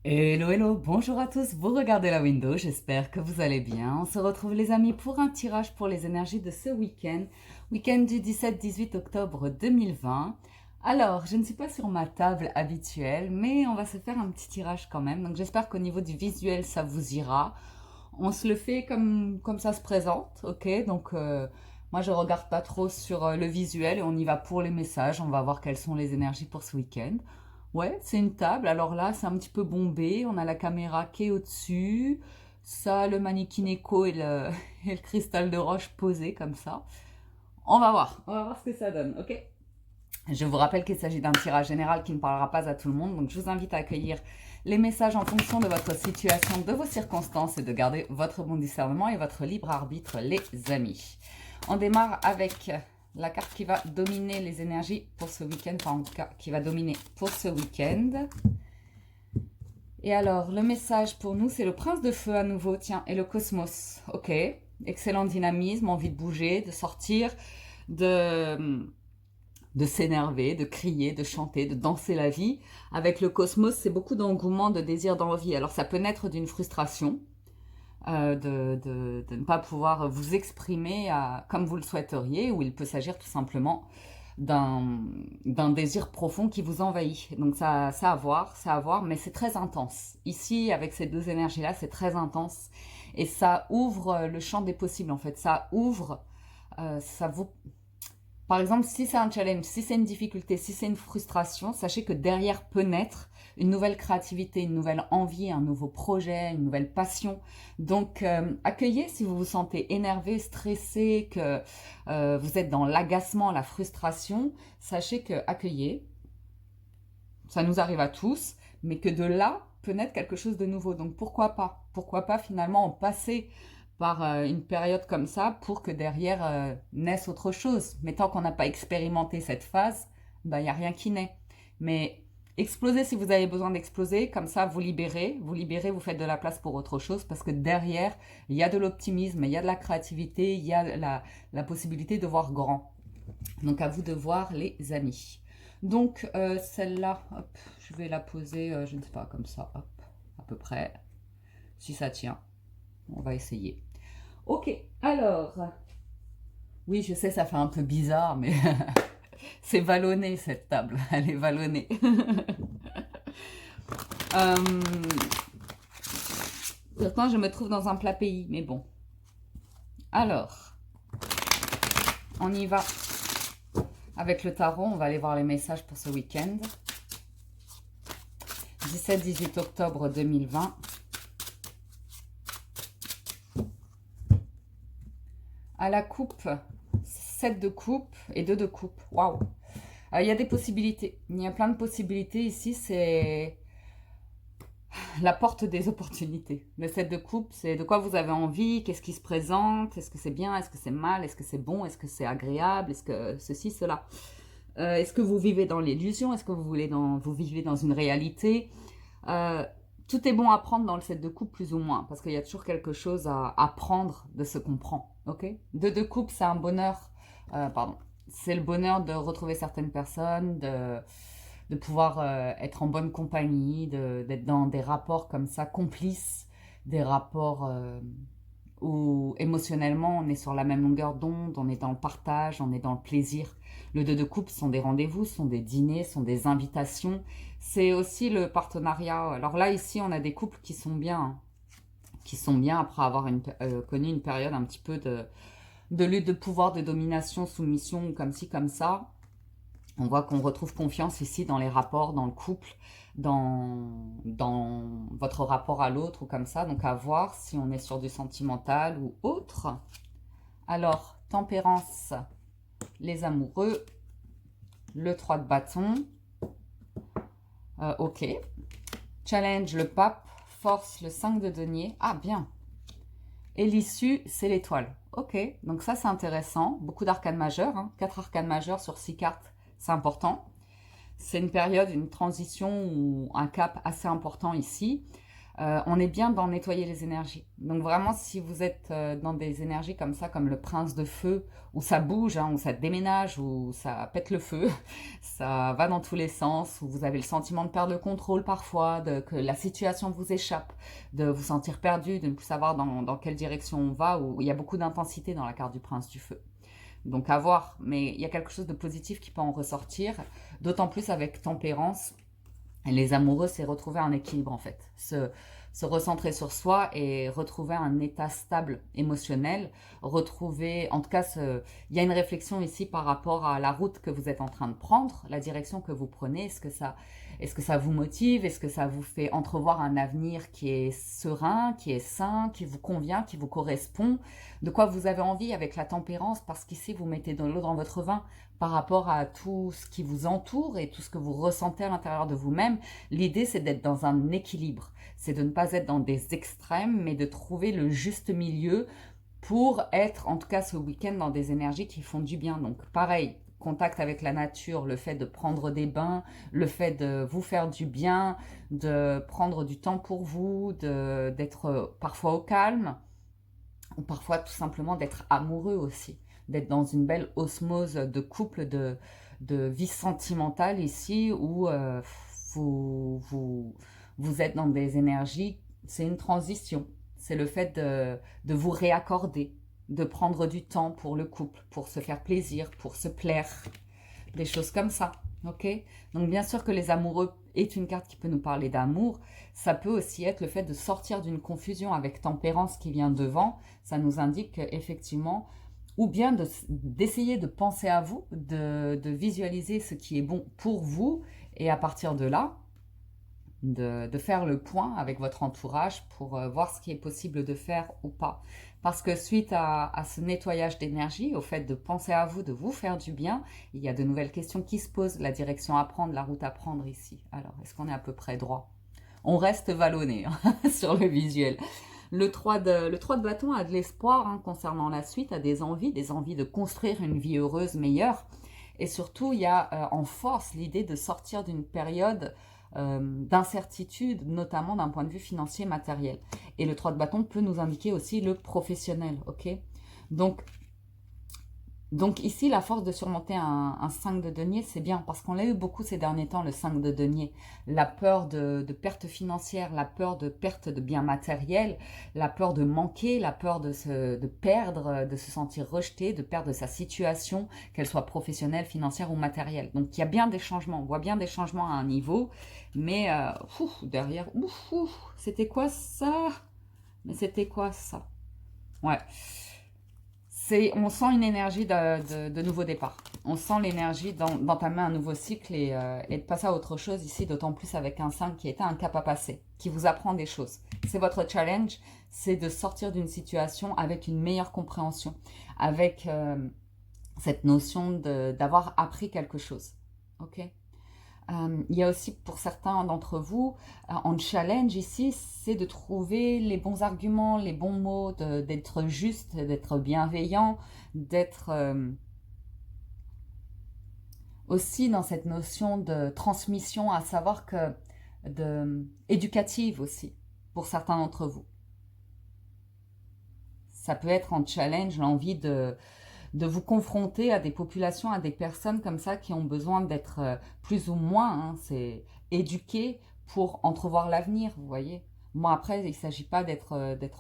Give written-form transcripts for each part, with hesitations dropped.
Hello, hello, bonjour à tous, vous regardez la window, j'espère que vous allez bien. On se retrouve les amis pour un tirage pour les énergies de ce week-end du 17-18 octobre 2020. Alors, je ne suis pas sur ma table habituelle, mais on va se faire un petit tirage quand même. Donc j'espère qu'au niveau du visuel, ça vous ira. On se le fait comme ça se présente, ok? Donc moi, je regarde pas trop sur le visuel et on y va pour les messages. On va voir quelles sont les énergies pour ce week-end. Ouais, c'est une table. Alors là, c'est un petit peu bombé. On a la caméra qui est au-dessus. Ça, le mannequin écho et et le cristal de roche posé comme ça. On va voir. On va voir ce que ça donne, ok? Je vous rappelle qu'il s'agit d'un tirage général qui ne parlera pas à tout le monde. Donc, je vous invite à accueillir les messages en fonction de votre situation, de vos circonstances et de garder votre bon discernement et votre libre arbitre, les amis. On démarre avec la carte qui va dominer les énergies pour ce week-end, enfin en tout cas qui va dominer pour ce week-end. Et alors, le message pour nous, c'est le prince de feu à nouveau, tiens, et le cosmos. Ok, excellent dynamisme, envie de bouger, de sortir, de s'énerver, de crier, de chanter, de danser la vie. Avec le cosmos, c'est beaucoup d'engouement, de désir, d'envie. Alors ça peut naître d'une frustration, de ne pas pouvoir vous exprimer comme vous le souhaiteriez, ou il peut s'agir tout simplement d'un désir profond qui vous envahit. Donc ça à voir, mais c'est très intense. Ici, avec ces deux énergies-là, c'est très intense. Et ça ouvre le champ des possibles, en fait. Ça ouvre, ça vous... Par exemple, si c'est un challenge, si c'est une difficulté, si c'est une frustration, sachez que derrière peut naître une nouvelle créativité, une nouvelle envie, un nouveau projet, une nouvelle passion. Donc, accueillez si vous vous sentez énervé, stressé, que vous êtes dans l'agacement, la frustration. Sachez que accueillez, ça nous arrive à tous, mais que de là peut naître quelque chose de nouveau. Donc, pourquoi pas? Pourquoi pas finalement en passer par une période comme ça pour que derrière naisse autre chose. Mais tant qu'on n'a pas expérimenté cette phase, ben, il n'y a rien qui naît. Mais explosez si vous avez besoin d'exploser, comme ça vous libérez, vous faites de la place pour autre chose parce que derrière, il y a de l'optimisme, il y a de la créativité, il y a la possibilité de voir grand. Donc à vous de voir les amis. Donc celle-là, hop, je vais la poser, je ne sais pas, comme ça, hop, à peu près, si ça tient. On va essayer. Ok, alors, oui, je sais, ça fait un peu bizarre, mais c'est vallonné cette table, elle est vallonnée. Pourtant, je me trouve dans un plat pays, mais bon. Alors, on y va avec le tarot, on va aller voir les messages pour ce week-end. 17-18 octobre 2020. À la coupe, 7 de coupe et 2 de coupe. Waouh! Il y a des possibilités. Il y a plein de possibilités ici. C'est la porte des opportunités. Le 7 de coupe, c'est de quoi vous avez envie, qu'est-ce qui se présente, est-ce que c'est bien, est-ce que c'est mal, est-ce que c'est bon, est-ce que c'est agréable, est-ce que ceci, cela. Est-ce que vous vivez dans l'illusion, est-ce que vous vivez dans une réalité. Tout est bon à prendre dans le 7 de coupe, plus ou moins, parce qu'il y a toujours quelque chose à apprendre de ce qu'on prend. Ok, 2 de coupe, c'est un bonheur, pardon, c'est le bonheur de retrouver certaines personnes, de pouvoir être en bonne compagnie, d'être dans des rapports comme ça, complices, des rapports où émotionnellement on est sur la même longueur d'onde, on est dans le partage, on est dans le plaisir. Le 2 de coupe sont des rendez-vous, sont des dîners, sont des invitations. C'est aussi le partenariat. Alors là, ici, on a des couples qui sont bien après avoir connu une période un petit peu de lutte de pouvoir, de domination, soumission, comme ci, comme ça. On voit qu'on retrouve confiance ici dans les rapports, dans le couple, dans votre rapport à l'autre ou comme ça. Donc à voir si on est sur du sentimental ou autre. Alors, tempérance, les amoureux, le 3 de bâton. Ok. Challenge, le pape. Force, le 5 de denier. Ah, bien. Et l'issue, c'est l'étoile. Ok, donc ça c'est intéressant. Beaucoup d'arcanes majeures, hein. 4 arcanes majeures sur 6 cartes, c'est important. C'est une période, une transition ou un cap assez important ici. on est bien dans nettoyer les énergies. Donc vraiment, si vous êtes dans des énergies comme ça, comme le prince de feu, où ça bouge, hein, où ça déménage, où ça pète le feu, ça va dans tous les sens, où vous avez le sentiment de perdre le contrôle parfois, que la situation vous échappe, de vous sentir perdu, de ne plus savoir dans quelle direction on va, où il y a beaucoup d'intensité dans la carte du prince du feu. Donc à voir, mais il y a quelque chose de positif qui peut en ressortir, d'autant plus avec tempérance. Les amoureux, c'est retrouver un équilibre en fait, se recentrer sur soi et retrouver un état stable émotionnel, retrouver, en tout cas, il y a une réflexion ici par rapport à la route que vous êtes en train de prendre, la direction que vous prenez, est-ce que ça vous motive, est-ce que ça vous fait entrevoir un avenir qui est serein, qui est sain, qui vous convient, qui vous correspond, de quoi vous avez envie avec la tempérance, parce qu'ici vous mettez de l'eau dans votre vin par rapport à tout ce qui vous entoure et tout ce que vous ressentez à l'intérieur de vous-même. L'idée, c'est d'être dans un équilibre, c'est de ne pas être dans des extrêmes, mais de trouver le juste milieu pour être, en tout cas ce week-end, dans des énergies qui font du bien. Donc pareil, contact avec la nature, le fait de prendre des bains, le fait de vous faire du bien, de prendre du temps pour vous, d'être parfois au calme, ou parfois tout simplement d'être amoureux aussi, d'être dans une belle osmose de couple, de vie sentimentale ici, où vous, vous, vous êtes dans des énergies, c'est une transition, c'est le fait de vous réaccorder, de prendre du temps pour le couple, pour se faire plaisir, pour se plaire, des choses comme ça. Ok. Donc bien sûr que les amoureux est une carte qui peut nous parler d'amour. Ça peut aussi être le fait de sortir d'une confusion avec tempérance qui vient devant. Ça nous indique effectivement, ou bien d'essayer de penser à vous, de visualiser ce qui est bon pour vous, et à partir de là, de faire le point avec votre entourage pour voir ce qui est possible de faire ou pas. Parce que suite à ce nettoyage d'énergie, au fait de penser à vous, de vous faire du bien, il y a de nouvelles questions qui se posent, la direction à prendre, la route à prendre ici. Alors, est-ce qu'on est à peu près droit? On reste vallonné hein, sur le visuel. Le 3 de bâton a de l'espoir hein, concernant la suite, a des envies de construire une vie heureuse, meilleure. Et surtout, il y a en force l'idée de sortir d'une période d'incertitude, notamment d'un point de vue financier matériel. Et le 3 de bâton peut nous indiquer aussi le professionnel, ok? Donc, donc ici, la force de surmonter un 5 de denier, c'est bien, parce qu'on l'a eu beaucoup ces derniers temps, le 5 de denier. La peur de perte financière, la peur de perte de biens matériels, la peur de manquer, la peur de perdre, de se sentir rejeté, de perdre sa situation, qu'elle soit professionnelle, financière ou matérielle. Donc il y a bien des changements, on voit bien des changements à un niveau, mais derrière, c'était quoi ça? Mais c'était quoi ça? Ouais. On sent une énergie de nouveau départ. On sent l'énergie d'entamer un nouveau cycle et de passer à autre chose ici, d'autant plus avec un 5 qui était un cap à passer, qui vous apprend des choses. C'est votre challenge, c'est de sortir d'une situation avec une meilleure compréhension, avec cette notion d'avoir appris quelque chose. Ok? Il y a aussi pour certains d'entre vous, en challenge ici, c'est de trouver les bons arguments, les bons mots, d'être juste, d'être bienveillant, d'être aussi dans cette notion de transmission, à savoir que éducative aussi, pour certains d'entre vous. Ça peut être en challenge l'envie de vous confronter à des populations, à des personnes comme ça qui ont besoin d'être plus ou moins c'est éduquées pour entrevoir l'avenir, vous voyez. Moi après, il ne s'agit pas d'être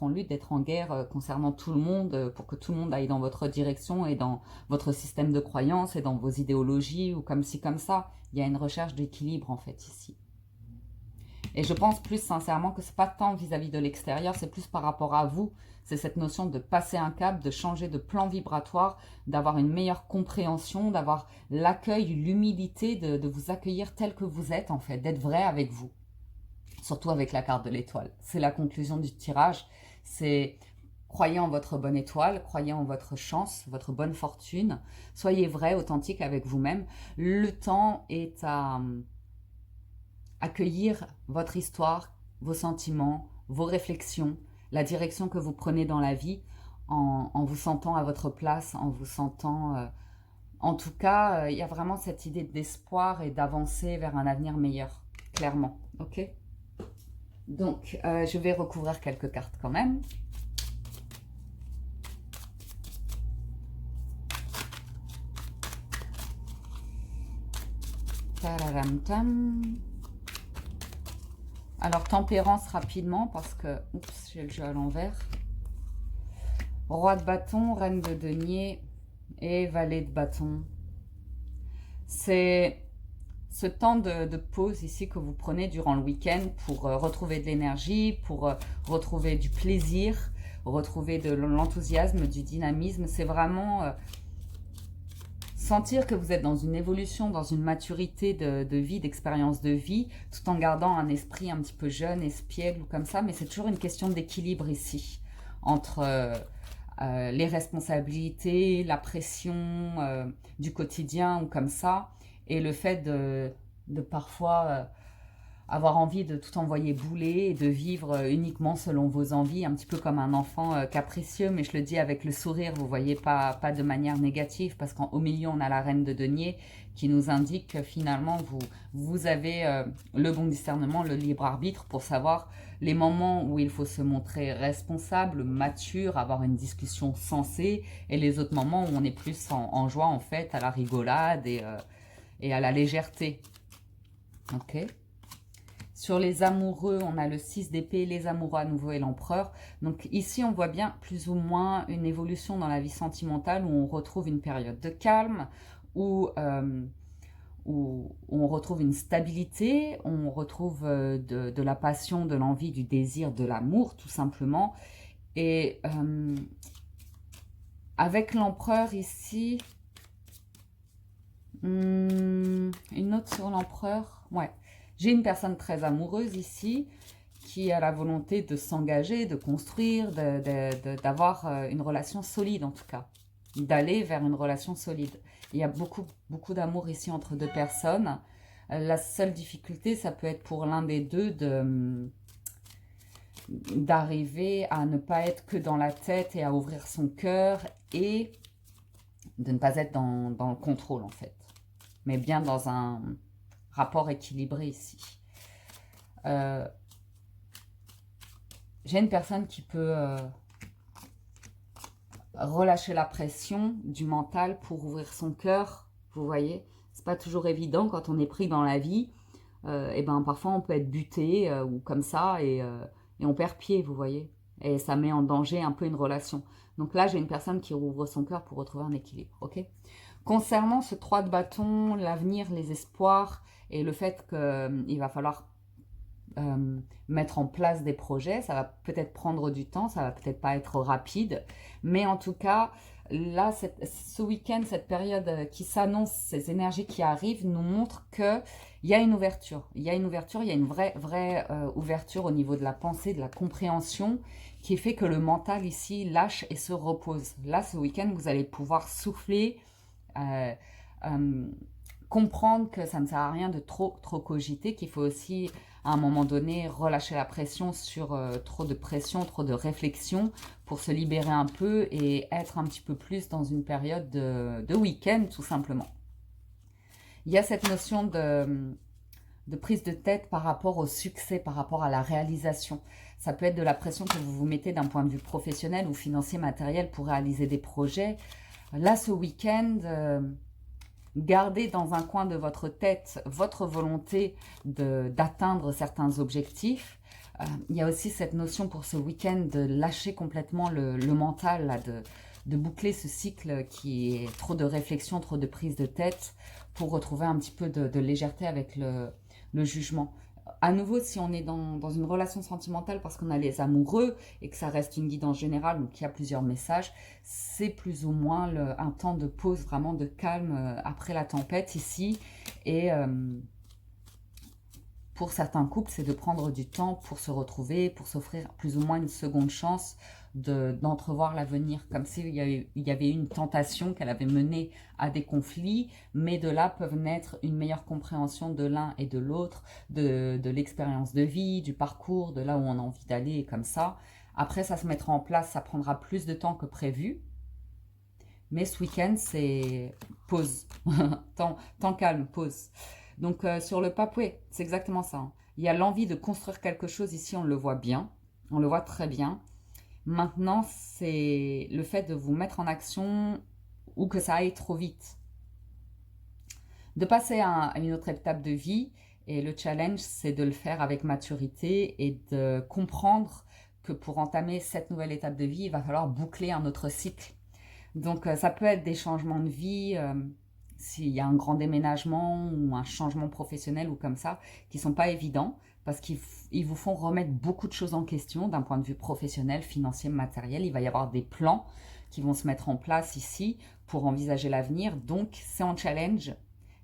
en lutte, d'être en guerre concernant tout le monde, pour que tout le monde aille dans votre direction et dans votre système de croyance et dans vos idéologies ou comme ci, comme ça. Il y a une recherche d'équilibre en fait ici. Et je pense plus sincèrement que ce n'est pas tant vis-à-vis de l'extérieur, c'est plus par rapport à vous. C'est cette notion de passer un cap, de changer de plan vibratoire, d'avoir une meilleure compréhension, d'avoir l'accueil, l'humilité de vous accueillir tel que vous êtes en fait, d'être vrai avec vous. Surtout avec la carte de l'étoile. C'est la conclusion du tirage. C'est croyez en votre bonne étoile, croyez en votre chance, votre bonne fortune. Soyez vrai, authentique avec vous-même. Le temps est à accueillir votre histoire, vos sentiments, vos réflexions, la direction que vous prenez dans la vie en vous sentant à votre place, en vous sentant... en tout cas, il y a vraiment cette idée d'espoir et d'avancer vers un avenir meilleur, clairement. Ok ? Donc, je vais recouvrir quelques cartes quand même. Tararam-tam. Alors, tempérance rapidement parce que... Oups, j'ai le jeu à l'envers. Roi de bâton, reine de denier et valet de bâton. C'est ce temps de pause ici que vous prenez durant le week-end pour retrouver de l'énergie, pour retrouver du plaisir, retrouver de l'enthousiasme, du dynamisme. C'est vraiment sentir que vous êtes dans une évolution, dans une maturité de vie, d'expérience de vie, tout en gardant un esprit un petit peu jeune, espiègle ou comme ça. Mais c'est toujours une question d'équilibre ici, entre les responsabilités, la pression du quotidien ou comme ça, et le fait de parfois avoir envie de tout envoyer bouler et de vivre uniquement selon vos envies, un petit peu comme un enfant capricieux, mais je le dis avec le sourire, vous voyez, pas de manière négative, parce qu'au milieu, on a la reine de denier qui nous indique que finalement, vous avez le bon discernement, le libre arbitre pour savoir les moments où il faut se montrer responsable, mature, avoir une discussion sensée, et les autres moments où on est plus en joie, en fait, à la rigolade et à la légèreté. Ok. Sur les amoureux, on a le 6 d'épée, les amoureux à nouveau et l'empereur. Donc ici, on voit bien plus ou moins une évolution dans la vie sentimentale où on retrouve une période de calme, où on retrouve une stabilité, on retrouve de la passion, de l'envie, du désir, de l'amour, tout simplement. Et avec l'empereur ici, une note sur l'empereur, ouais. J'ai une personne très amoureuse ici qui a la volonté de s'engager, de construire, d'avoir une relation solide en tout cas, d'aller vers une relation solide. Il y a beaucoup d'amour ici entre deux personnes. La seule difficulté, ça peut être pour l'un des deux d'arriver à ne pas être que dans la tête et à ouvrir son cœur et de ne pas être dans le contrôle en fait, mais bien dans un rapport équilibré ici. J'ai une personne qui peut relâcher la pression du mental pour ouvrir son cœur, vous voyez. C'est pas toujours évident quand on est pris dans la vie. Et ben parfois on peut être buté ou comme ça et on perd pied, vous voyez. Et ça met en danger un peu une relation. Donc là, j'ai une personne qui ouvre son cœur pour retrouver un équilibre, ok. Concernant ce 3 de bâton, l'avenir, les espoirs et le fait qu'il va falloir mettre en place des projets, ça va peut-être prendre du temps, ça va peut-être pas être rapide, mais en tout cas, là, ce week-end, cette période qui s'annonce, ces énergies qui arrivent, nous montrent qu'il y a une ouverture. Il y a une ouverture, il y a une vraie ouverture au niveau de la pensée, de la compréhension, qui fait que le mental ici lâche et se repose. Là, ce week-end, vous allez pouvoir souffler, comprendre que ça ne sert à rien de trop cogiter, qu'il faut aussi à un moment donné relâcher la pression sur trop de pression, trop de réflexion pour se libérer un peu et être un petit peu plus dans une période de week-end tout simplement. Il y a cette notion de prise de tête par rapport au succès, par rapport à la réalisation. Ça peut être de la pression que vous vous mettez d'un point de vue professionnel ou financier, matériel pour réaliser des projets. Là, ce week-end, gardez dans un coin de votre tête votre volonté d'atteindre certains objectifs. Il y a aussi cette notion pour ce week-end de lâcher complètement le mental, là, de boucler ce cycle qui est trop de réflexion, trop de prise de tête pour retrouver un petit peu de légèreté avec le jugement. À nouveau, si on est dans une relation sentimentale parce qu'on a les amoureux et que ça reste une guidance générale, donc il y a plusieurs messages, c'est plus ou moins un temps de pause, vraiment de calme après la tempête ici. Et pour certains couples, c'est de prendre du temps pour se retrouver, pour s'offrir plus ou moins une seconde chance d'entrevoir l'avenir, comme s'il y avait une tentation qu'elle avait menée à des conflits, mais de là peuvent naître une meilleure compréhension de l'un et de l'autre, de l'expérience de vie, du parcours, de là où on a envie d'aller, comme ça. Après, ça se mettra en place, ça prendra plus de temps que prévu, mais ce week-end, c'est pause, temps calme, pause. Donc sur le pape, oui, c'est exactement ça. Hein. Il y a l'envie de construire quelque chose ici, on le voit bien, on le voit très bien. Maintenant, c'est le fait de vous mettre en action ou que ça aille trop vite. De passer à une autre étape de vie, et le challenge, c'est de le faire avec maturité et de comprendre que pour entamer cette nouvelle étape de vie, il va falloir boucler un autre cycle. Donc, ça peut être des changements de vie, s'il y a un grand déménagement ou un changement professionnel ou comme ça, qui ne sont pas évidents parce qu'ils vous font remettre beaucoup de choses en question d'un point de vue professionnel, financier, matériel. Il va y avoir des plans qui vont se mettre en place ici pour envisager l'avenir. Donc, c'est un challenge,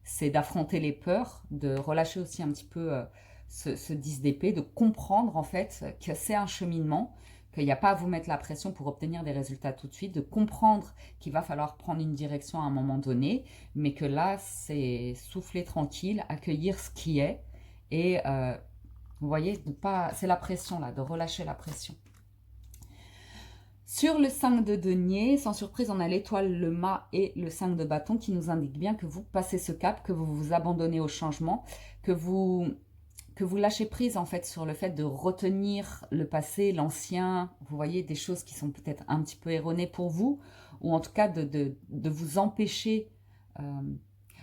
c'est d'affronter les peurs, de relâcher aussi un petit peu ce 10 d'épée, de comprendre en fait que c'est un cheminement, qu'il n'y a pas à vous mettre la pression pour obtenir des résultats tout de suite, de comprendre qu'il va falloir prendre une direction à un moment donné, mais que là, c'est souffler tranquille, accueillir ce qui est, et vous voyez, c'est la pression là, de relâcher la pression. Sur le 5 de denier, sans surprise, on a l'étoile, le mât et le 5 de bâton qui nous indiquent bien que vous passez ce cap, que vous vous abandonnez au changement, que vous lâchez prise en fait sur le fait de retenir le passé, l'ancien, vous voyez, des choses qui sont peut-être un petit peu erronées pour vous, ou en tout cas de vous empêcher.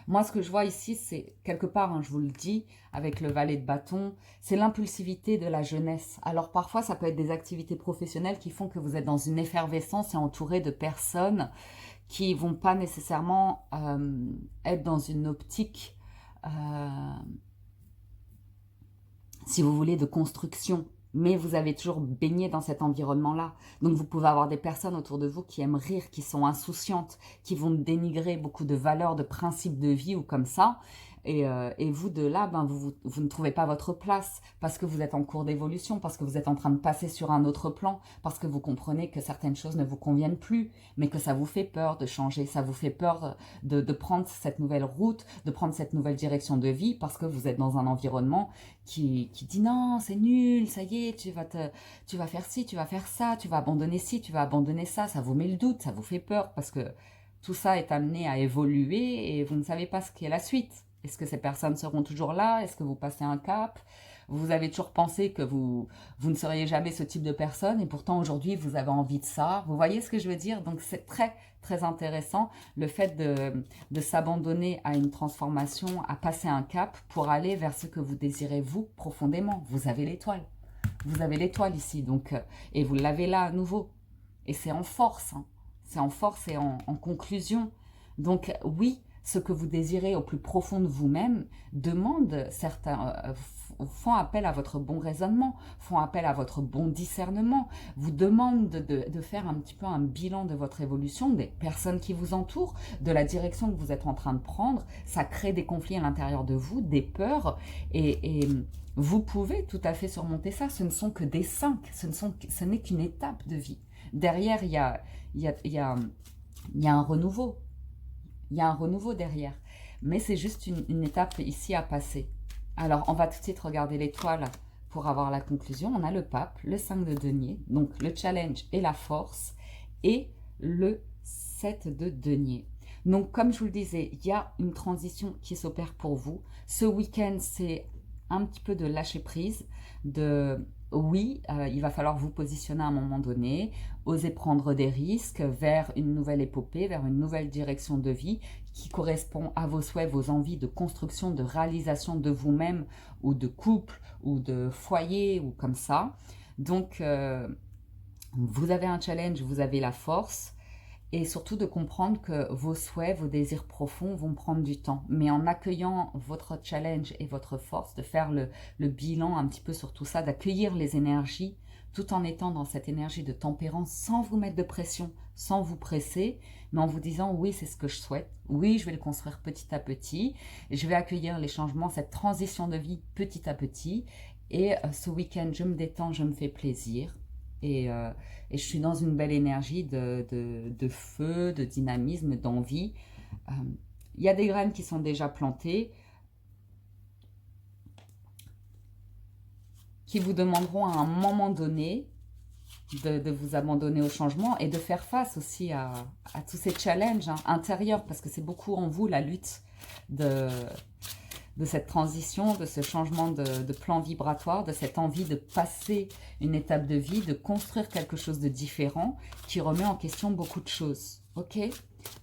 Moi, ce que je vois ici, c'est quelque part, hein, je vous le dis, avec le valet de bâton, c'est l'impulsivité de la jeunesse. Alors parfois, ça peut être des activités professionnelles qui font que vous êtes dans une effervescence et entouré de personnes qui vont pas nécessairement être dans une optique si vous voulez, de construction, mais vous avez toujours baigné dans cet environnement-là. Donc vous pouvez avoir des personnes autour de vous qui aiment rire, qui sont insouciantes, qui vont dénigrer beaucoup de valeurs, de principes de vie ou comme ça. Et vous, de là, vous ne trouvez pas votre place parce que vous êtes en cours d'évolution, parce que vous êtes en train de passer sur un autre plan, parce que vous comprenez que certaines choses ne vous conviennent plus, mais que ça vous fait peur de changer, ça vous fait peur de prendre cette nouvelle route, de prendre cette nouvelle direction de vie, parce que vous êtes dans un environnement qui dit non, c'est nul, ça y est, tu vas faire ci, tu vas faire ça, tu vas abandonner ci, tu vas abandonner ça vous met le doute, ça vous fait peur, parce que tout ça est amené à évoluer et vous ne savez pas ce qu'est la suite. Est-ce que ces personnes seront toujours là? Est-ce que vous passez un cap? Vous avez toujours pensé que vous ne seriez jamais ce type de personne et pourtant aujourd'hui vous avez envie de ça. Vous voyez ce que je veux dire? Donc c'est très très intéressant le fait de s'abandonner à une transformation, à passer un cap pour aller vers ce que vous désirez vous profondément. Vous avez l'étoile. Vous avez l'étoile ici donc et vous l'avez là à nouveau. Et c'est en force. Hein. C'est en force et en conclusion. Donc oui, ce que vous désirez au plus profond de vous-même font appel à votre bon raisonnement, font appel à votre bon discernement, vous demandent de faire un petit peu un bilan de votre évolution, des personnes qui vous entourent, de la direction que vous êtes en train de prendre. Ça crée des conflits à l'intérieur de vous, des peurs, et vous pouvez tout à fait surmonter ça. Ce ne sont que des 5, ce n'est qu'une étape de vie. Derrière, il y a un renouveau. Il y a un renouveau derrière. Mais c'est juste une étape ici à passer. Alors, on va tout de suite regarder l'étoile pour avoir la conclusion. On a le pape, le 5 de denier, donc le challenge et la force, et le 7 de denier. Donc, comme je vous le disais, il y a une transition qui s'opère pour vous. Ce week-end, c'est un petit peu de lâcher prise, oui, il va falloir vous positionner à un moment donné, oser prendre des risques vers une nouvelle épopée, vers une nouvelle direction de vie qui correspond à vos souhaits, vos envies de construction, de réalisation de vous-même ou de couple ou de foyer ou comme ça. Donc, vous avez un challenge, vous avez la force. Et surtout de comprendre que vos souhaits, vos désirs profonds vont prendre du temps. Mais en accueillant votre challenge et votre force, de faire le bilan un petit peu sur tout ça, d'accueillir les énergies, tout en étant dans cette énergie de tempérance, sans vous mettre de pression, sans vous presser, mais en vous disant oui, c'est ce que je souhaite, oui, je vais le construire petit à petit, je vais accueillir les changements, cette transition de vie petit à petit, et ce week-end, je me détends, je me fais plaisir. Et je suis dans une belle énergie de feu, de dynamisme, d'envie. Il y a des graines qui sont déjà plantées, qui vous demanderont à un moment donné de vous abandonner au changement et de faire face aussi à tous ces challenges intérieurs, parce que c'est beaucoup en vous la lutte de de cette transition, de ce changement de plan vibratoire, de cette envie de passer une étape de vie, de construire quelque chose de différent qui remet en question beaucoup de choses. Ok?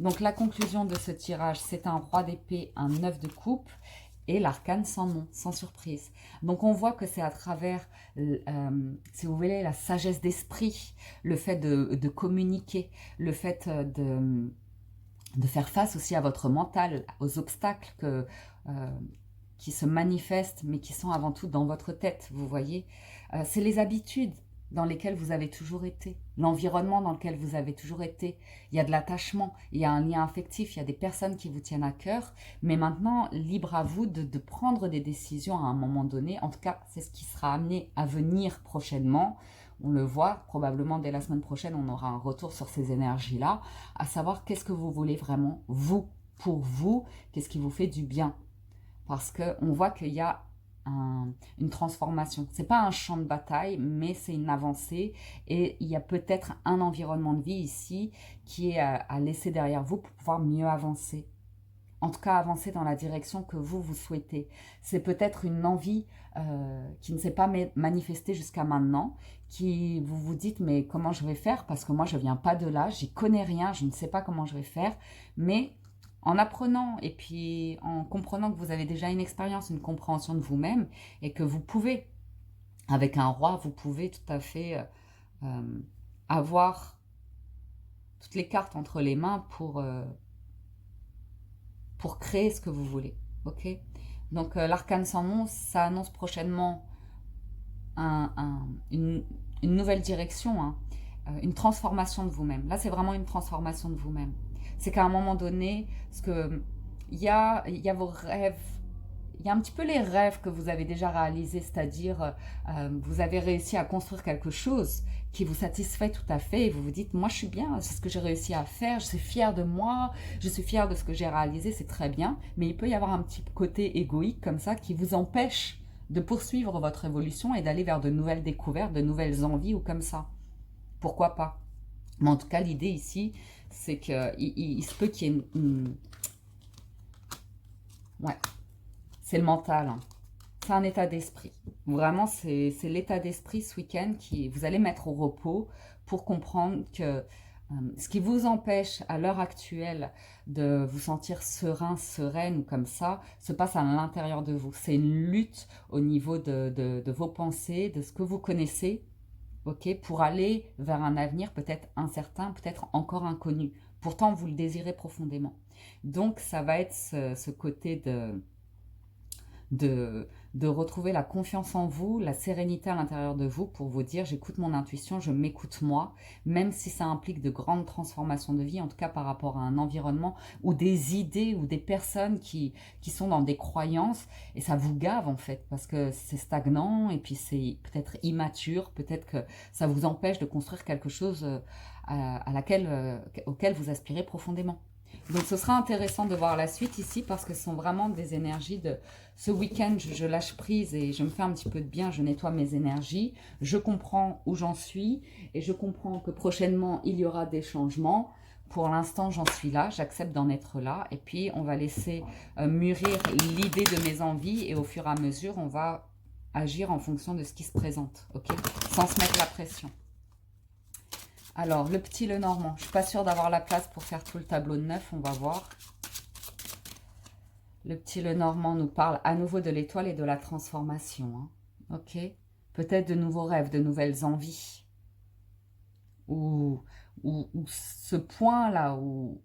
Donc la conclusion de ce tirage, c'est un roi d'épée, un 9 de coupe et l'arcane sans nom, sans surprise. Donc on voit que c'est à travers, si vous voulez, la sagesse d'esprit, le fait de communiquer, le fait de faire face aussi à votre mental, aux obstacles qui se manifestent, mais qui sont avant tout dans votre tête, vous voyez. C'est les habitudes dans lesquelles vous avez toujours été, l'environnement dans lequel vous avez toujours été. Il y a de l'attachement, il y a un lien affectif, il y a des personnes qui vous tiennent à cœur, mais maintenant, libre à vous de prendre des décisions à un moment donné. En tout cas, c'est ce qui sera amené à venir prochainement. On le voit, probablement dès la semaine prochaine, on aura un retour sur ces énergies-là, à savoir qu'est-ce que vous voulez vraiment, vous, pour vous, qu'est-ce qui vous fait du bien. Parce qu'on voit qu'il y a une transformation. Ce n'est pas un champ de bataille, mais c'est une avancée. Et il y a peut-être un environnement de vie ici qui est à laisser derrière vous pour pouvoir mieux avancer. En tout cas, avancer dans la direction que vous souhaitez. C'est peut-être une envie qui ne s'est pas manifestée jusqu'à maintenant, qui vous dites, mais comment je vais faire? Parce que moi, je ne viens pas de là, j'y connais rien, je ne sais pas comment je vais faire. Mais en apprenant et puis en comprenant que vous avez déjà une expérience, une compréhension de vous-même et que vous pouvez, avec un roi, vous pouvez tout à fait avoir toutes les cartes entre les mains pour créer ce que vous voulez. Ok? Donc l'arcane sans nom, ça annonce prochainement une nouvelle direction, hein, une transformation de vous-même. Là, c'est vraiment une transformation de vous-même. C'est qu'à un moment donné, il y a vos rêves, il y a un petit peu les rêves que vous avez déjà réalisés, c'est-à-dire vous avez réussi à construire quelque chose qui vous satisfait tout à fait et vous vous dites, moi je suis bien, c'est ce que j'ai réussi à faire, je suis fière de moi, je suis fière de ce que j'ai réalisé, c'est très bien, mais il peut y avoir un petit côté égoïque comme ça qui vous empêche de poursuivre votre évolution et d'aller vers de nouvelles découvertes, de nouvelles envies ou comme ça. Pourquoi pas? Mais en tout cas, l'idée ici, c'est qu'il se peut qu'il y ait ouais, c'est le mental, hein. C'est un état d'esprit. Vraiment, c'est l'état d'esprit ce week-end qui vous allez mettre au repos pour comprendre que ce qui vous empêche à l'heure actuelle de vous sentir serein, sereine ou comme ça, se passe à l'intérieur de vous. C'est une lutte au niveau de vos pensées, de ce que vous connaissez, ok, pour aller vers un avenir peut-être incertain, peut-être encore inconnu. Pourtant, vous le désirez profondément. Donc, ça va être ce côté de retrouver la confiance en vous, la sérénité à l'intérieur de vous pour vous dire j'écoute mon intuition, je m'écoute moi, même si ça implique de grandes transformations de vie, en tout cas par rapport à un environnement ou des idées ou des personnes qui sont dans des croyances et ça vous gave en fait parce que c'est stagnant et puis c'est peut-être immature, peut-être que ça vous empêche de construire quelque chose auquel vous aspirez profondément. Donc ce sera intéressant de voir la suite ici parce que ce sont vraiment des énergies de ce week-end, je lâche prise et je me fais un petit peu de bien, je nettoie mes énergies, je comprends où j'en suis et je comprends que prochainement il y aura des changements. Pour l'instant j'en suis là, j'accepte d'en être là et puis on va laisser mûrir l'idée de mes envies et au fur et à mesure on va agir en fonction de ce qui se présente, ok? Sans se mettre la pression. Alors, le petit Lenormand, je ne suis pas sûre d'avoir la place pour faire tout le tableau de 9, on va voir. Le petit Lenormand nous parle à nouveau de l'étoile et de la transformation. Hein. Ok? Peut-être de nouveaux rêves, de nouvelles envies. Ou ce point-là où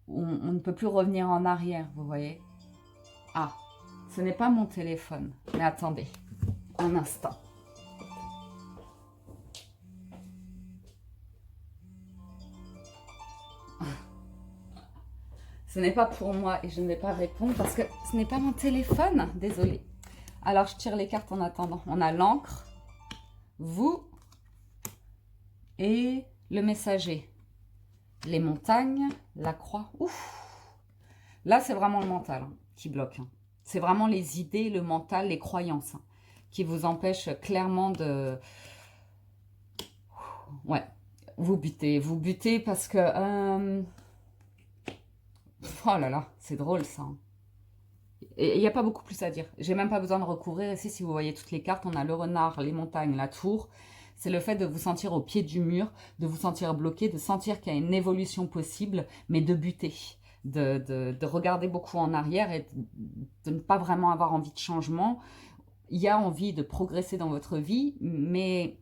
on ne peut plus revenir en arrière, vous voyez? Ah, ce n'est pas mon téléphone. Mais attendez, un instant. Ce n'est pas pour moi et je ne vais pas répondre parce que ce n'est pas mon téléphone. Désolée. Alors, je tire les cartes en attendant. On a l'encre, vous et le messager. Les montagnes, la croix. Ouf. Là, c'est vraiment le mental qui bloque. C'est vraiment les idées, le mental, les croyances qui vous empêchent clairement de... Ouais, vous butez parce que... Oh là là, c'est drôle ça. Et il n'y a pas beaucoup plus à dire. J'ai même pas besoin de recourir. Ici, si vous voyez toutes les cartes, on a le renard, les montagnes, la tour. C'est le fait de vous sentir au pied du mur, de vous sentir bloqué, de sentir qu'il y a une évolution possible, mais de buter, de regarder beaucoup en arrière et de ne pas vraiment avoir envie de changement. Il y a envie de progresser dans votre vie, mais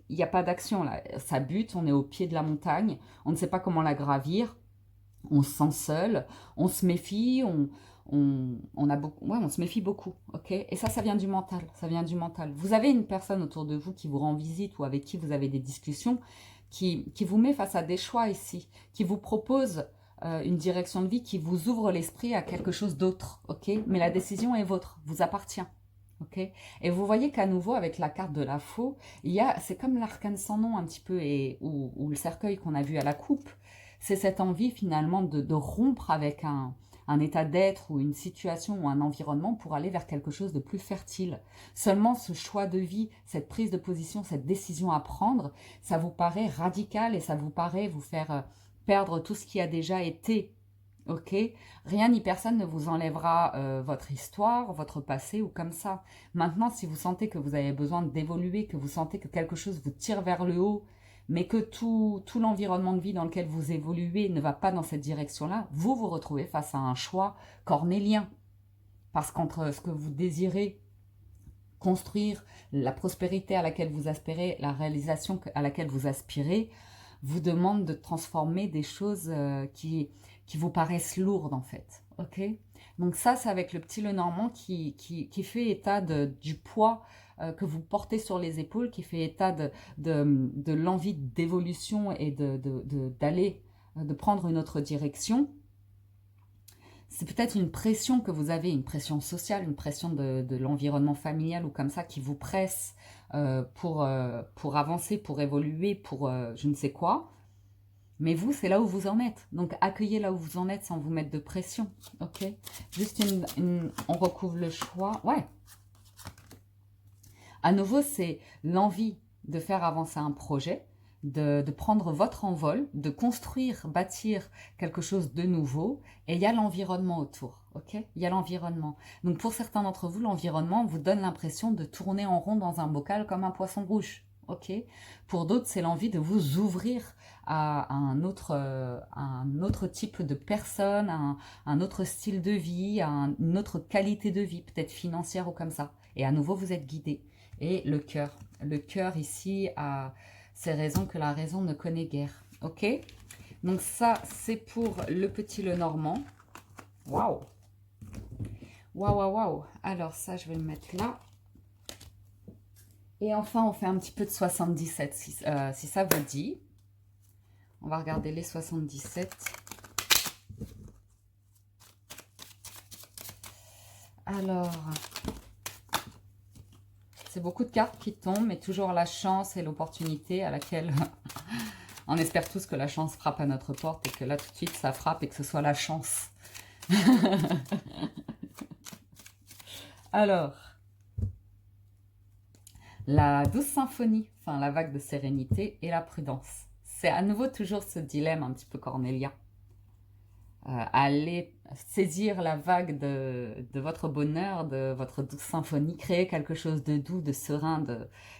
il n'y a pas d'action là. Ça bute, on est au pied de la montagne, on ne sait pas comment la gravir, on se sent seul, on se méfie, on a beaucoup, ouais, on se méfie beaucoup, ok. Et ça vient du mental, ça vient du mental. Vous avez une personne autour de vous qui vous rend visite ou avec qui vous avez des discussions, qui vous met face à des choix ici, qui vous propose une direction de vie, qui vous ouvre l'esprit à quelque chose d'autre, ok. Mais la décision est vôtre, vous appartient. Ok. Et vous voyez qu'à nouveau, avec la carte de la faux, c'est comme l'arcane sans nom un petit peu, ou le cercueil qu'on a vu à la coupe. C'est cette envie finalement de rompre avec un état d'être ou une situation ou un environnement pour aller vers quelque chose de plus fertile. Seulement ce choix de vie, cette prise de position, cette décision à prendre, ça vous paraît radical et ça vous paraît vous faire perdre tout ce qui a déjà été. Ok, rien ni personne ne vous enlèvera votre histoire, votre passé ou comme ça. Maintenant, si vous sentez que vous avez besoin d'évoluer, que vous sentez que quelque chose vous tire vers le haut, mais que tout l'environnement de vie dans lequel vous évoluez ne va pas dans cette direction-là, vous vous retrouvez face à un choix cornélien. Parce qu'entre ce que vous désirez construire, la prospérité à laquelle vous aspirez, la réalisation à laquelle vous aspirez, vous demande de transformer des choses qui vous paraissent lourdes en fait. Ok. Donc ça, c'est avec le petit Lenormand qui fait état du poids que vous portez sur les épaules, qui fait état de l'envie d'évolution et d'aller, de prendre une autre direction. C'est peut-être une pression que vous avez, une pression sociale, une pression de l'environnement familial ou comme ça qui vous presse pour avancer, pour évoluer, pour je ne sais quoi. Mais vous, c'est là où vous en êtes. Donc, accueillez là où vous en êtes sans vous mettre de pression. Ok. Juste on recouvre le choix. Ouais. À nouveau, c'est l'envie de faire avancer un projet, de prendre votre envol, de construire, bâtir quelque chose de nouveau. Et il y a l'environnement autour. Ok. Il y a l'environnement. Donc, pour certains d'entre vous, l'environnement vous donne l'impression de tourner en rond dans un bocal comme un poisson rouge. Ok. Pour d'autres, c'est l'envie de vous ouvrir à un autre type de personne, à un autre style de vie, à une autre qualité de vie, peut-être financière ou comme ça. Et à nouveau, vous êtes guidé. Et le cœur. Le cœur ici a ces raisons que la raison ne connaît guère. Ok. Donc ça, c'est pour le petit Lenormand. Waouh. Waouh, waouh, waouh. Alors ça, je vais le mettre là. Et enfin, on fait un petit peu de 77, si ça vous dit. On va regarder les 77. Alors, c'est beaucoup de cartes qui tombent, mais toujours la chance et l'opportunité à laquelle on espère tous que la chance frappe à notre porte et que là, tout de suite, ça frappe et que ce soit la chance. Alors, la douce symphonie, enfin la vague de sérénité et la prudence. C'est à nouveau toujours ce dilemme un petit peu cornélien. Aller saisir la vague de votre bonheur, de votre douce symphonie, créer quelque chose de doux, de serein,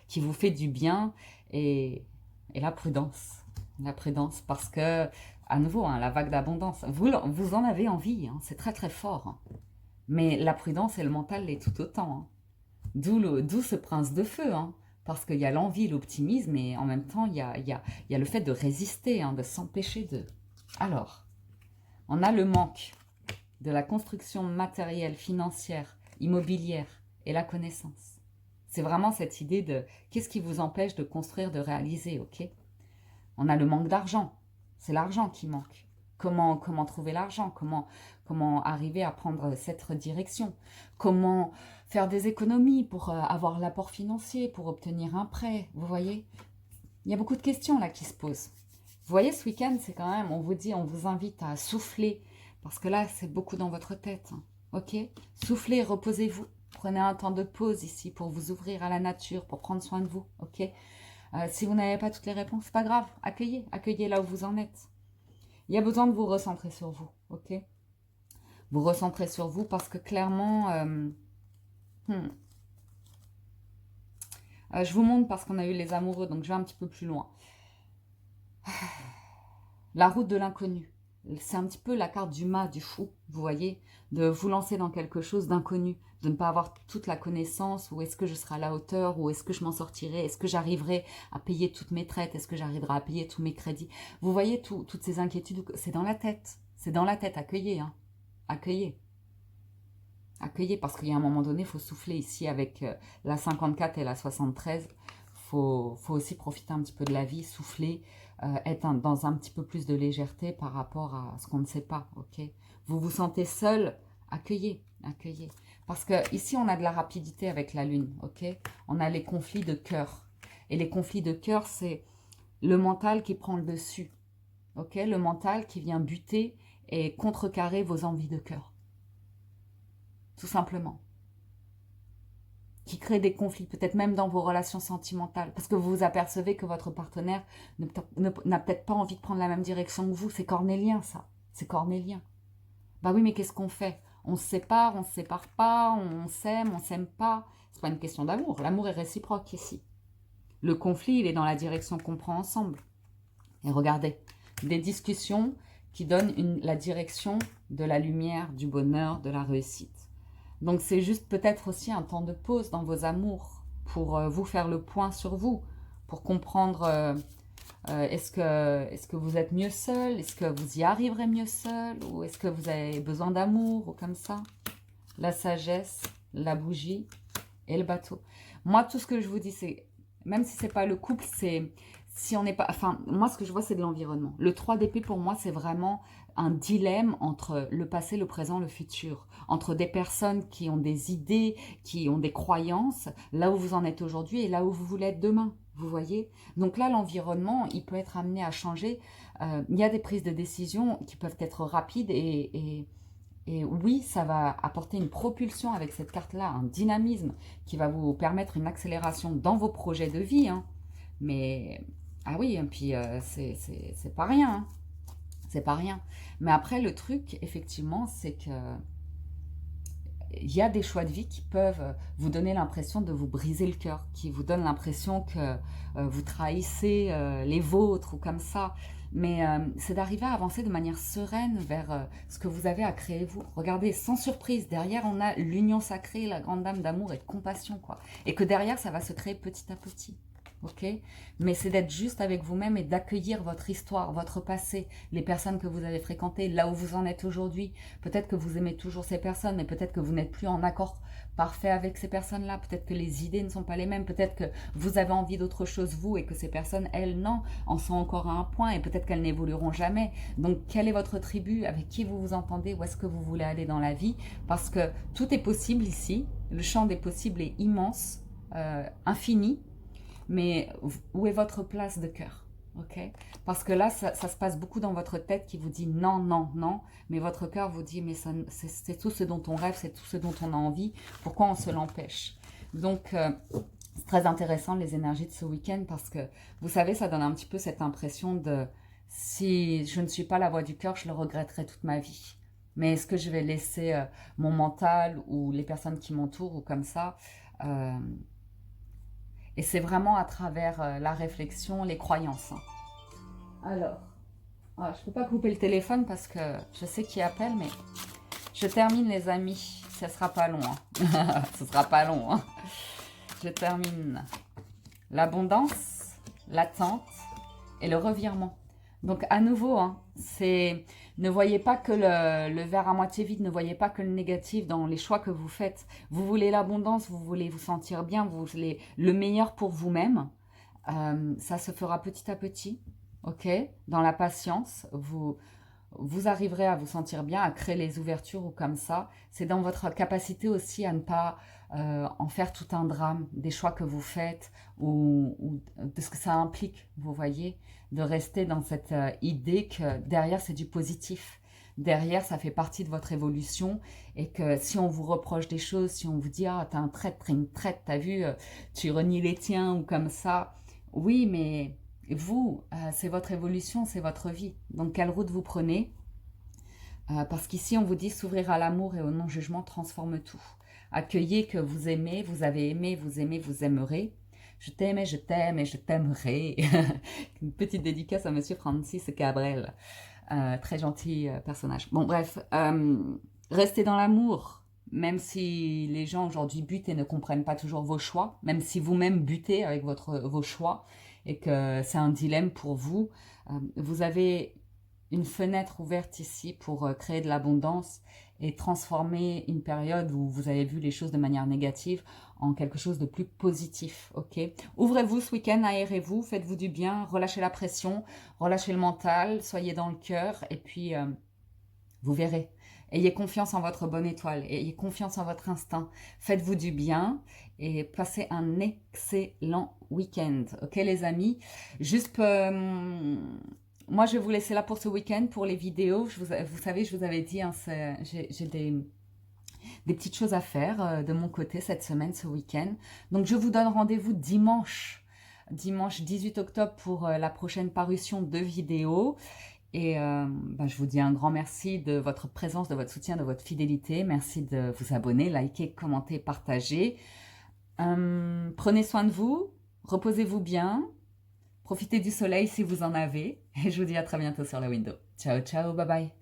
qui vous fait du bien, et la prudence. La prudence, parce que, à nouveau, hein, la vague d'abondance, vous en avez envie, hein, c'est très très fort. Hein. Mais la prudence et le mental l'est tout autant. Hein. D'où ce prince de feu, hein, parce qu'il y a l'envie, l'optimisme, et en même temps, il y a le fait de résister, hein, de s'empêcher de... Alors, on a le manque de la construction matérielle, financière, immobilière et la connaissance. C'est vraiment cette idée de qu'est-ce qui vous empêche de construire, de réaliser, ok? On a le manque d'argent, c'est l'argent qui manque. Comment trouver l'argent? Comment arriver à prendre cette direction? Comment faire des économies pour avoir l'apport financier, pour obtenir un prêt? Vous voyez? Il y a beaucoup de questions là qui se posent. Vous voyez, ce week-end, c'est quand même, on vous invite à souffler, parce que là, c'est beaucoup dans votre tête. Hein. Ok? Soufflez, reposez-vous. Prenez un temps de pause ici pour vous ouvrir à la nature, pour prendre soin de vous. Ok? Si vous n'avez pas toutes les réponses, c'est pas grave. Accueillez là où vous en êtes. Il y a besoin de vous recentrer sur vous. Ok? Vous recentrez sur vous parce que clairement, hmm, je vous montre parce qu'on a eu les amoureux, donc je vais un petit peu plus loin. La route de l'inconnu. C'est un petit peu la carte du mât, du fou, vous voyez, de vous lancer dans quelque chose d'inconnu, de ne pas avoir toute la connaissance, ou est-ce que je serai à la hauteur, ou est-ce que je m'en sortirai, est-ce que j'arriverai à payer toutes mes traites, est-ce que j'arriverai à payer tous mes crédits. Vous voyez, toutes ces inquiétudes, c'est dans la tête, accueillez, hein, accueillez. Accueillez, parce qu'il y a un moment donné, il faut souffler ici avec la 54 et la 73. Faut aussi profiter un petit peu de la vie, souffler, être dans un petit peu plus de légèreté par rapport à ce qu'on ne sait pas, ok? Vous vous sentez seul, accueillez, accueillez. Parce que ici, on a de la rapidité avec la lune, ok? On a les conflits de cœur. Et les conflits de cœur, c'est le mental qui prend le dessus, ok? Le mental qui vient buter et contrecarrer vos envies de cœur. Tout simplement. Qui crée des conflits, peut-être même dans vos relations sentimentales, parce que vous vous apercevez que votre partenaire n'a peut-être pas envie de prendre la même direction que vous. C'est cornélien, ça. C'est cornélien. Bah oui, mais qu'est-ce qu'on fait? On se sépare, on se sépare pas, on s'aime pas. C'est pas une question d'amour. L'amour est réciproque ici. Le conflit, il est dans la direction qu'on prend ensemble. Et regardez, des discussions qui donnent la direction de la lumière, du bonheur, de la réussite. Donc c'est juste peut-être aussi un temps de pause dans vos amours pour vous faire le point sur vous, pour comprendre est-ce que vous êtes mieux seul, est-ce que vous y arriverez mieux seul, ou est-ce que vous avez besoin d'amour, ou comme ça. La sagesse, la bougie et le bateau. Moi, tout ce que je vous dis, c'est, même si c'est pas le couple, c'est, si on n'est pas, enfin, moi, ce que je vois, c'est de l'environnement. Le 3 d'épée, pour moi, c'est vraiment un dilemme entre le passé, le présent, le futur. Entre des personnes qui ont des idées, qui ont des croyances, là où vous en êtes aujourd'hui et là où vous voulez être demain. Vous voyez? Donc là, l'environnement, il peut être amené à changer. Il y a des prises de décision qui peuvent être rapides et oui, ça va apporter une propulsion avec cette carte-là, un dynamisme qui va vous permettre une accélération dans vos projets de vie. Hein. Mais, ah oui, et puis c'est pas rien. Hein. C'est pas rien. Mais après, le truc, effectivement, c'est que il y a des choix de vie qui peuvent vous donner l'impression de vous briser le cœur, qui vous donnent l'impression que vous trahissez les vôtres ou comme ça. Mais c'est d'arriver à avancer de manière sereine vers ce que vous avez à créer vous. Regardez, sans surprise, derrière on a l'union sacrée, la grande dame d'amour et de compassion, quoi. Et que derrière ça va se créer petit à petit. Ok? Mais c'est d'être juste avec vous-même et d'accueillir votre histoire, votre passé, les personnes que vous avez fréquentées, là où vous en êtes aujourd'hui. Peut-être que vous aimez toujours ces personnes, mais peut-être que vous n'êtes plus en accord parfait avec ces personnes-là. Peut-être que les idées ne sont pas les mêmes. Peut-être que vous avez envie d'autre chose, vous, et que ces personnes, elles, non, en sont encore à un point, et peut-être qu'elles n'évolueront jamais. Donc, quelle est votre tribu? Avec qui vous vous entendez? Où est-ce que vous voulez aller dans la vie? Parce que tout est possible ici. Le champ des possibles est immense, infini. Mais où est votre place de cœur? Ok? Parce que là, ça se passe beaucoup dans votre tête qui vous dit non, non, non. Mais votre cœur vous dit, mais c'est tout ce dont on rêve, c'est tout ce dont on a envie. Pourquoi on se l'empêche? Donc, c'est très intéressant les énergies de ce week-end parce que, vous savez, ça donne un petit peu cette impression de si je ne suis pas la voix du cœur, je le regretterai toute ma vie. Mais est-ce que je vais laisser mon mental ou les personnes qui m'entourent ou comme ça et c'est vraiment à travers la réflexion, les croyances. Hein. Alors, je ne peux pas couper le téléphone parce que je sais qui appelle, mais je termine les amis. Ça ne sera pas long. Hein. Ce sera pas long. Hein. Je termine l'abondance, l'attente et le revirement. Donc à nouveau, hein, ne voyez pas que le verre à moitié vide, ne voyez pas que le négatif dans les choix que vous faites. Vous voulez l'abondance, vous voulez vous sentir bien, vous voulez le meilleur pour vous-même. Ça se fera petit à petit, ok? Dans la patience, vous arriverez à vous sentir bien, à créer les ouvertures ou comme ça. C'est dans votre capacité aussi à ne pas en faire tout un drame des choix que vous faites ou de ce que ça implique, vous voyez, de rester dans cette idée que derrière c'est du positif. Derrière, ça fait partie de votre évolution et que si on vous reproche des choses, si on vous dit « Ah, t'es un traître, t'es une traître, t'as vu, tu renies les tiens » ou comme ça, oui, mais vous, c'est votre évolution, c'est votre vie. Donc, quelle route vous prenez? Parce qu'ici, on vous dit s'ouvrir à l'amour et au non-jugement transforme tout. Accueillez que vous aimez, vous avez aimé, vous aimez, vous aimerez. Je t'aime et je t'aime et je t'aimerai. Une petite dédicace à Monsieur Francis Cabrel. Très gentil personnage. Bon, bref, restez dans l'amour, même si les gens aujourd'hui butent et ne comprennent pas toujours vos choix, même si vous-même butez avec vos choix et que c'est un dilemme pour vous, vous avez une fenêtre ouverte ici pour créer de l'abondance et transformer une période où vous avez vu les choses de manière négative en quelque chose de plus positif, ok? Ouvrez-vous ce week-end, aérez-vous, faites-vous du bien, relâchez la pression, relâchez le mental, soyez dans le cœur et puis vous verrez. Ayez confiance en votre bonne étoile, ayez confiance en votre instinct, faites-vous du bien et passez un excellent week-end, ok les amis? Juste moi, je vais vous laisser là pour ce week-end, pour les vidéos. Vous savez, je vous avais dit, hein, j'ai des petites choses à faire de mon côté cette semaine, ce week-end. Donc, je vous donne rendez-vous dimanche 18 octobre pour la prochaine parution de vidéos. Et je vous dis un grand merci de votre présence, de votre soutien, de votre fidélité. Merci de vous abonner, liker, commenter, partager. Prenez soin de vous, reposez-vous bien. Profitez du soleil si vous en avez. Et je vous dis à très bientôt sur la window. Ciao, ciao, bye bye.